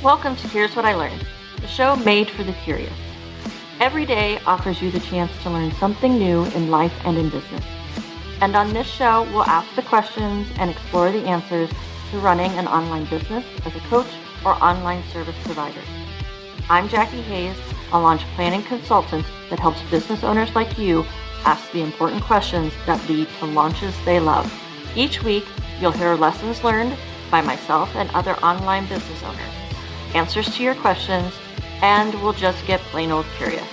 Welcome to Here's What I Learned, the show made for the curious. Every day offers you the chance to learn something new in life and in business. And on this show, we'll ask the questions and explore the answers to running an online business as a coach or online service provider. I'm Jackie Hayes, a launch planning consultant that helps business owners like you ask the important questions that lead to launches they love. Each week, you'll hear lessons learned by myself and other online business owners, answers to your questions, and we'll just get plain old curious.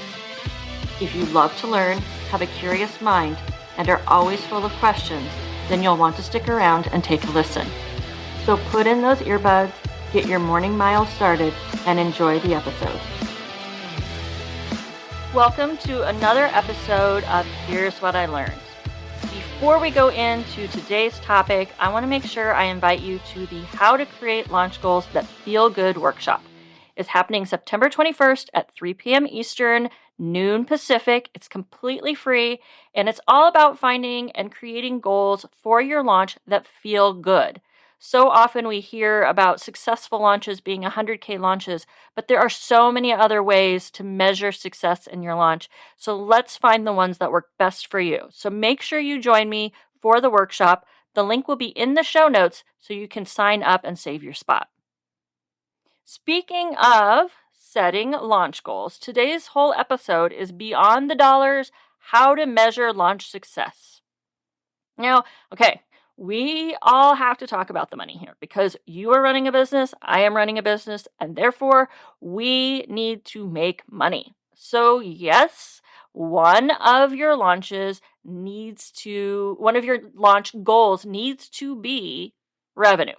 If you love to learn, have a curious mind, and are always full of questions, then you'll want to stick around and take a listen. So put in those earbuds, get your morning mile started, and enjoy the episode. Welcome to another episode of Here's What I Learned. Before we go into today's topic, I want to make sure I invite you to the How to Create Launch Goals That Feel Good workshop. It's happening September 21st at 3 p.m. Eastern, noon Pacific. It's completely free, and it's all about finding and creating goals for your launch that feel good. So often we hear about successful launches being 100K launches, but there are so many other ways to measure success in your launch. So let's find the ones that work best for you. So make sure you join me for the workshop. The link will be in the show notes so you can sign up and save your spot. Speaking of setting launch goals, today's whole episode is Beyond the Dollars, How to Measure Launch Success. Now, we all have to talk about the money here because you are running a business, I am running a business, and therefore we need to make money. So yes, one of your launch goals needs to be revenue.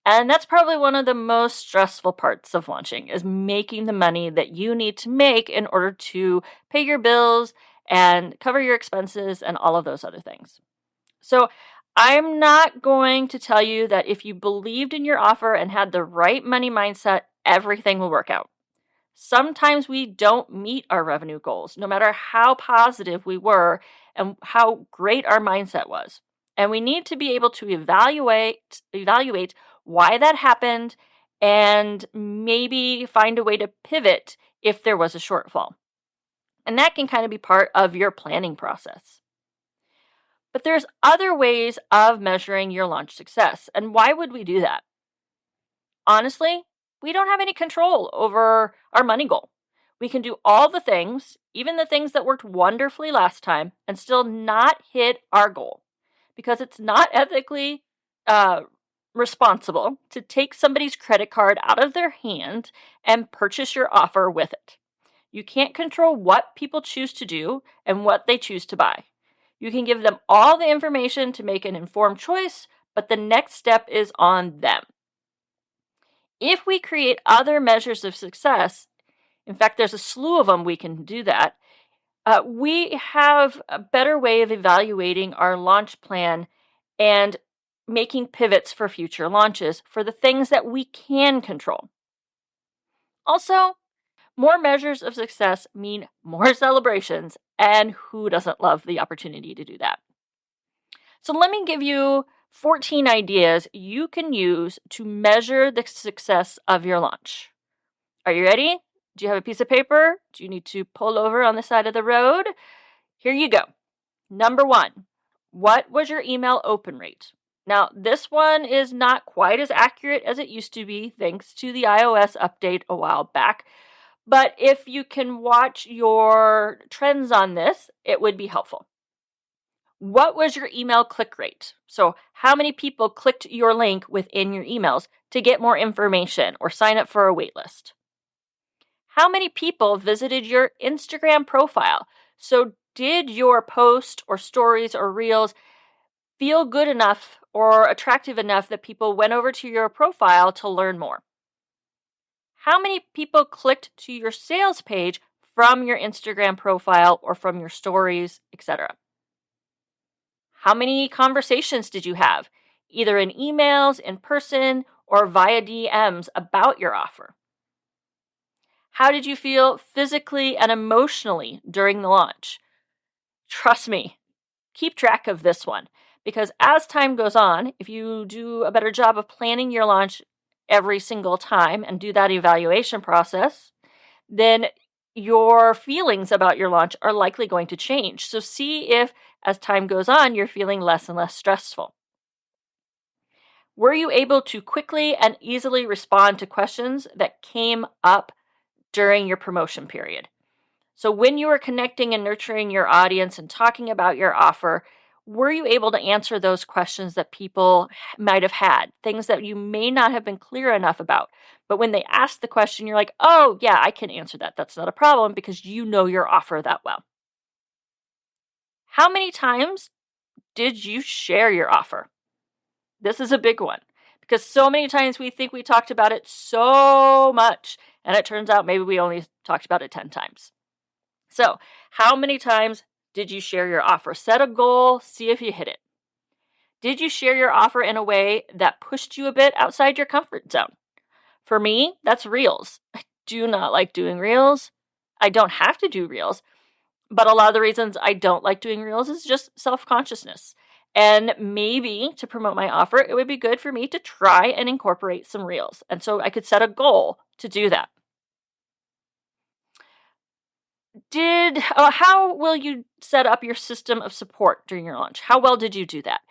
And that's probably one of the most stressful parts of launching is making the money that you need to make in order to pay your bills and cover your expenses and all of those other things. So I'm not going to tell you that if you believed in your offer and had the right money mindset, everything will work out. Sometimes we don't meet our revenue goals, no matter how positive we were and how great our mindset was. And we need to be able to evaluate why that happened and maybe find a way to pivot if there was a shortfall. And that can kind of be part of your planning process. But there's other ways of measuring your launch success. And why would we do that? Honestly, we don't have any control over our money goal. We can do all the things, even the things that worked wonderfully last time, and still not hit our goal because it's not ethically responsible to take somebody's credit card out of their hand and purchase your offer with it. You can't control what people choose to do and what they choose to buy. You can give them all the information to make an informed choice, but the next step is on them. If we create other measures of success, in fact, there's a slew of them we can do that, we have a better way of evaluating our launch plan and making pivots for future launches for the things that we can control. Also, more measures of success mean more celebrations, and who doesn't love the opportunity to do that? So let me give you 14 ideas you can use to measure the success of your launch. Are you ready? Do you have a piece of paper? Do you need to pull over on the side of the road? Here you go. Number 1, what was your email open rate? Now, this one is not quite as accurate as it used to be thanks to the iOS update a while back. But if you can watch your trends on this, it would be helpful. What was your email click rate? So how many people clicked your link within your emails to get more information or sign up for a waitlist? How many people visited your Instagram profile? So did your post or stories or reels feel good enough or attractive enough that people went over to your profile to learn more? How many people clicked to your sales page from your Instagram profile or from your stories, etc.? How many conversations did you have, either in emails, in person, or via DMs about your offer? How did you feel physically and emotionally during the launch? Trust me, keep track of this one because as time goes on, if you do a better job of planning your launch every single time and do that evaluation process, then your feelings about your launch are likely going to change. So see if, as time goes on, you're feeling less and less stressful. Were you able to quickly and easily respond to questions that came up during your promotion period? So when you were connecting and nurturing your audience and talking about your offer, were you able to answer those questions that people might have had, things that you may not have been clear enough about? But when they asked the question, you're like, oh, yeah, I can answer that. That's not a problem because you know your offer that well. How many times did you share your offer? This is a big one because so many times we think we talked about it so much, and it turns out maybe we only talked about it 10 times. So, how many times did you share your offer? Set a goal, see if you hit it. Did you share your offer in a way that pushed you a bit outside your comfort zone? For me, that's Reels. I do not like doing Reels. I don't have to do Reels, but a lot of the reasons I don't like doing Reels is just self-consciousness. And maybe to promote my offer, it would be good for me to try and incorporate some Reels. And so I could set a goal to do that. How will you set up your system of support during your launch? How well did you do that?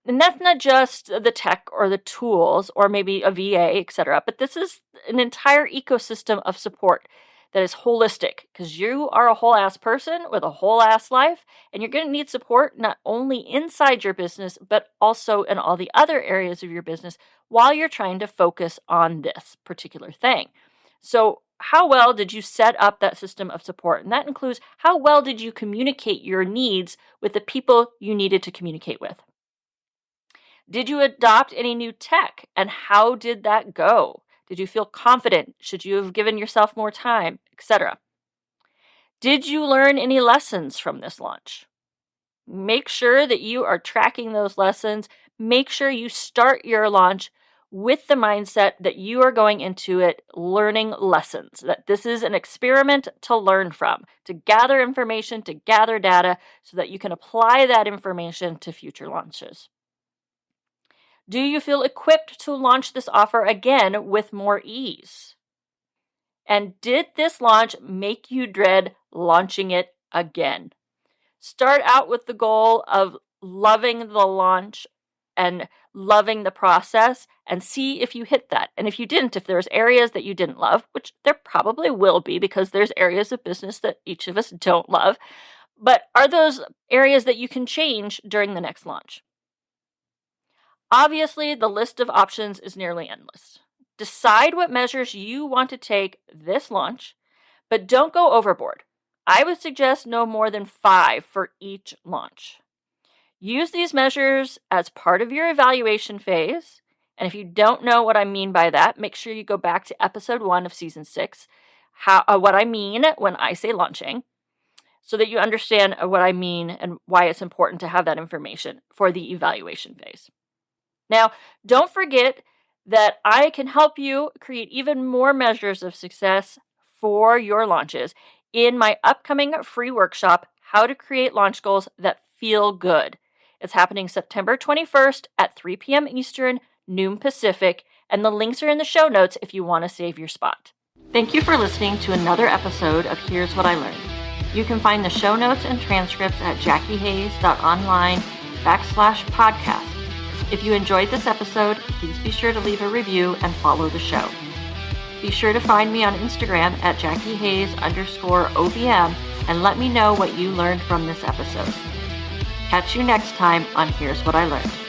And that's not just the tech or the tools or maybe a VA, etc., but this is an entire ecosystem of support that is holistic because you are a whole ass person with a whole ass life, and you're going to need support not only inside your business, but also in all the other areas of your business while you're trying to focus on this particular thing. So how well did you set up that system of support? And that includes how well did you communicate your needs with the people you needed to communicate with? Did you adopt any new tech, and how did that go? Did you feel confident? Should you have given yourself more time, etc.? Did you learn any lessons from this launch? Make sure that you are tracking those lessons. Make sure you start your launch with the mindset that you are going into it learning lessons, that this is an experiment to learn from, to gather information, to gather data, so that you can apply that information to future launches. Do you feel equipped to launch this offer again with more ease? And did this launch make you dread launching it again? Start out with the goal of loving the launch and loving the process and see if you hit that. And if you didn't, if there's areas that you didn't love, which there probably will be because there's areas of business that each of us don't love, but are those areas that you can change during the next launch? Obviously, the list of options is nearly endless. Decide what measures you want to take this launch, but don't go overboard. I would suggest no more than 5 for each launch. Use these measures as part of your evaluation phase. And if you don't know what I mean by that, make sure you go back to episode 1 of season 6, what I mean when I say launching, so that you understand what I mean and why it's important to have that information for the evaluation phase. Now, don't forget that I can help you create even more measures of success for your launches in my upcoming free workshop, How to Create Launch Goals That Feel Good. It's happening September 21st at 3 p.m. Eastern, noon Pacific, and the links are in the show notes if you want to save your spot. Thank you for listening to another episode of Here's What I Learned. You can find the show notes and transcripts at jackiehayes.online/podcast. If you enjoyed this episode, please be sure to leave a review and follow the show. Be sure to find me on Instagram at JackieHayes_OBM and let me know what you learned from this episode. Catch you next time on Here's What I Learned.